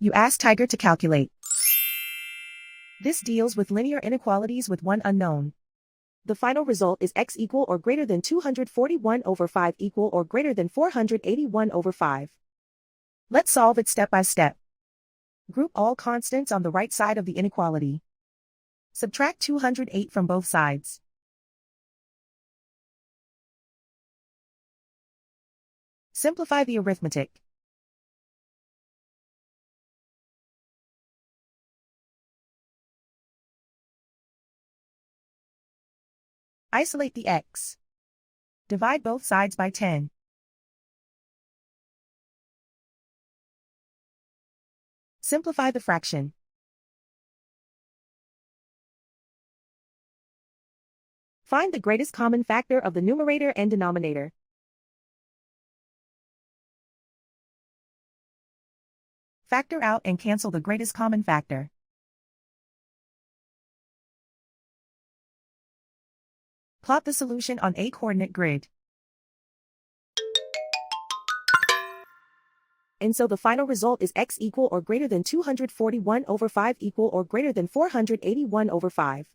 You ask Tiger to calculate. This deals with linear inequalities with one unknown. The final result is x equal or greater than 241 over 5 equal or greater than 481 over 5. Let's solve it step by step. Group all constants on the right side of the inequality. Subtract 208 from both sides. Simplify the arithmetic. Isolate the x. Divide both sides by 10. Simplify the fraction. Find the greatest common factor of the numerator and denominator. Factor out and cancel the greatest common factor. Plot the solution on a coordinate grid. And so the final result is x equal or greater than 241 over 5 equal or greater than 481 over 5.